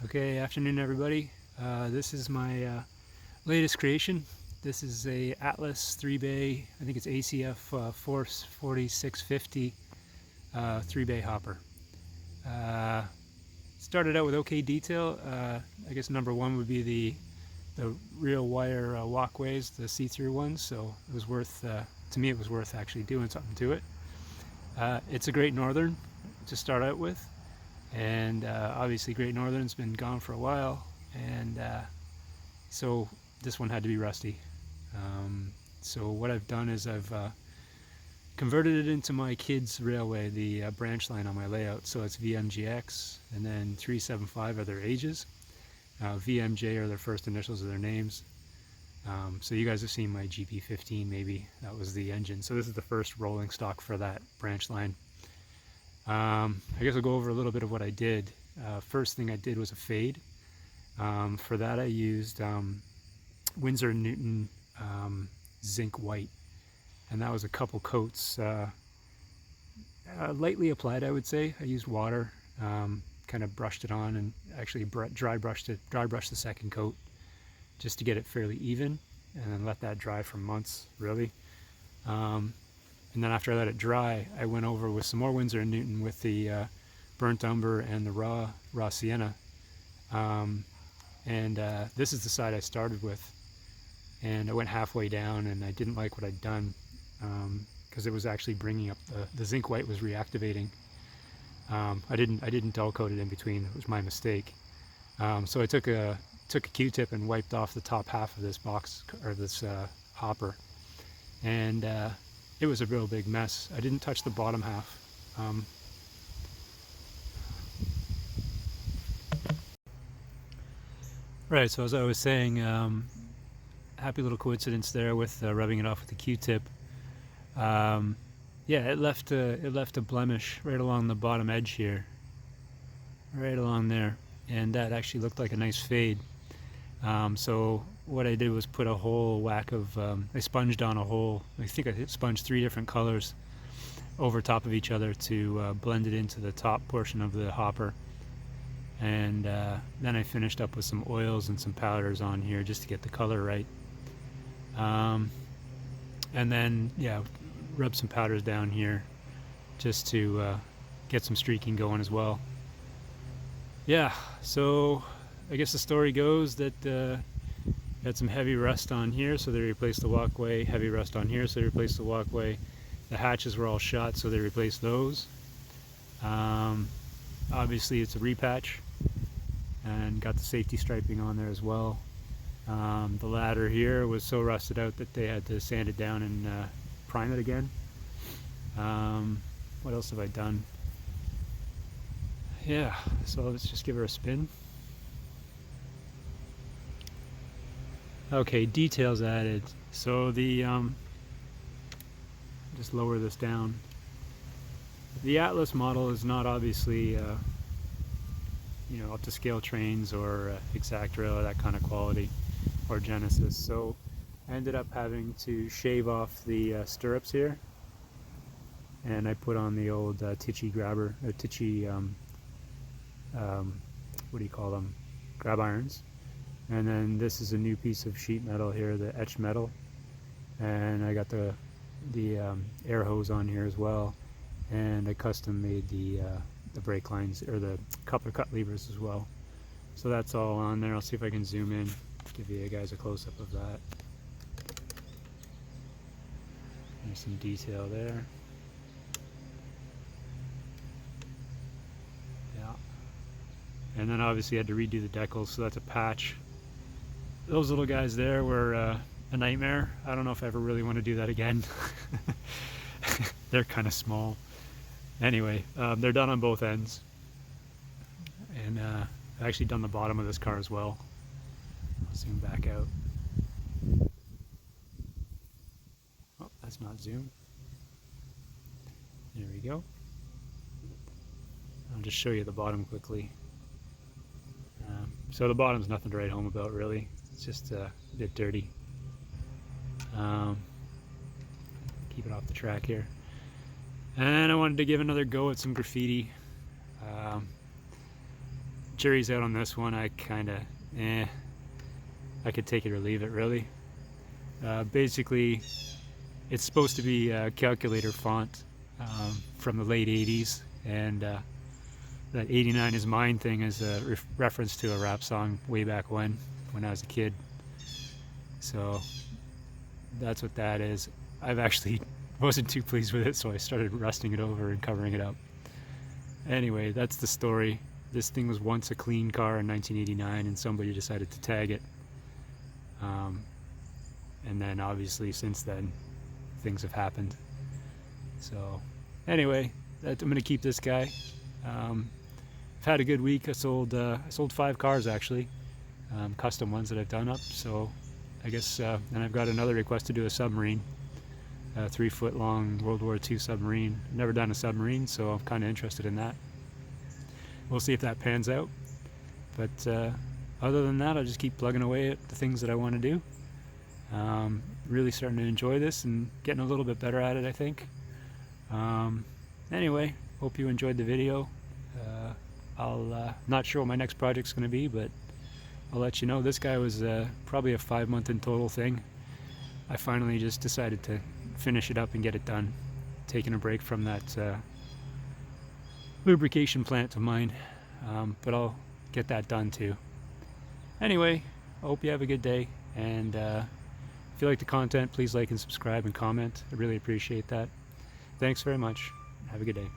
Okay, afternoon everybody. This is my latest creation. This is a Atlas 3-bay, I think it's ACF Force 4650 3-bay hopper. Started out with okay detail. I guess number one would be the real wire walkways, the see-through ones, so it was worth, to me it was worth actually doing something to it. It's a Great Northern to start out with. And obviously Great Northern's been gone for a while, and so this one had to be rusty. So what I've done is I've converted it into my kids' railway, the branch line on my layout. So it's VMJX, and then 375 are their ages. VMJ are their first initials of their names. So you guys have seen my GP15 maybe, that was the engine. So this is the first rolling stock for that branch line. I guess I'll go over a little bit of what I did. First thing I did was a fade. For that I used Winsor & Newton zinc white, and that was a couple coats, lightly applied I would say. I used water, kind of brushed it on, and actually dry brushed the second coat just to get it fairly even, and then let that dry for months really. And then after I let it dry, I went over with some more Winsor & Newton with the burnt umber and the raw sienna. This is the side I started with. And I went halfway down, and I didn't like what I'd done because it was actually bringing up the zinc white was reactivating. I didn't dull coat it in between. It was my mistake. So I took a Q-tip and wiped off the top half of this box, or this hopper, and it was a real big mess. I didn't touch the bottom half. Right, so as I was saying, happy little coincidence there with rubbing it off with the Q-tip. Yeah, it left a blemish right along the bottom edge here, right along there, and that actually looked like a nice fade. So what I did was put a whole whack of, I sponged on a whole, I think I sponged 3 different colors over top of each other to blend it into the top portion of the hopper. And then I finished up with some oils and some powders on here just to get the color right. And then, yeah, rub some powders down here just to get some streaking going as well. Yeah, so I guess the story goes that had some heavy rust on here, so they replaced the walkway. Heavy rust on here, so they replaced the walkway. The hatches were all shot, so they replaced those. Obviously it's a repatch, and got the safety striping on there as well. The ladder here was so rusted out that they had to sand it down and prime it again. What else have I done? Yeah, so let's just give her a spin. Okay, details added. So the just lower this down. The Atlas model is not obviously you know, up to scale trains or Exactrail or that kind of quality, or Genesis. So I ended up having to shave off the stirrups here, and I put on the old Tichy grabber, Tichy what do you call them? Grab irons. And then this is a new piece of sheet metal here, the etched metal, and I got the air hose on here as well, and I custom made the brake lines, or the coupler cut levers as well. So that's all on there. I'll see if I can zoom in, give you guys a close-up of that. There's some detail there. Yeah. And then obviously I had to redo the decals, so that's a patch. Those little guys there were a nightmare. I don't know if I ever really want to do that again. They're kind of small. Anyway, they're done on both ends. And I've actually done the bottom of this car as well. I'll zoom back out. Oh, that's not zoom. There we go. I'll just show you the bottom quickly. So the bottom's nothing to write home about really. It's just a bit dirty. Keep it off the track here. And I wanted to give another go at some graffiti. jury's out on this one. I kind of, I could take it or leave it, really. Basically, it's supposed to be a calculator font from the late 80s, and that 89 is mine thing is a reference to a rap song way back when I was a kid. So that's what that is. I've actually wasn't too pleased with it, so I started rusting it over and covering it up. Anyway, that's the story. This thing was once a clean car in 1989, and somebody decided to tag it. And then obviously since then, things have happened. So anyway, I'm gonna keep this guy. I've had a good week. I sold 5 cars actually, custom ones that I've done up. So I guess, and I've got another request to do a submarine, a 3-foot long World War II submarine. Never done a submarine, so I'm kind of interested in that. We'll see if that pans out. But other than that, I'll just keep plugging away at the things that I want to do. Really starting to enjoy this and getting a little bit better at it, I think. Anyway, hope you enjoyed the video. I'll not sure what my next project's going to be, but I'll let you know. This guy was probably a 5-month in total thing. I finally just decided to finish it up and get it done, taking a break from that lubrication plant of mine, but I'll get that done too. Anyway, I hope you have a good day, and if you like the content, please like and subscribe and comment. I really appreciate that. Thanks very much. Have a good day.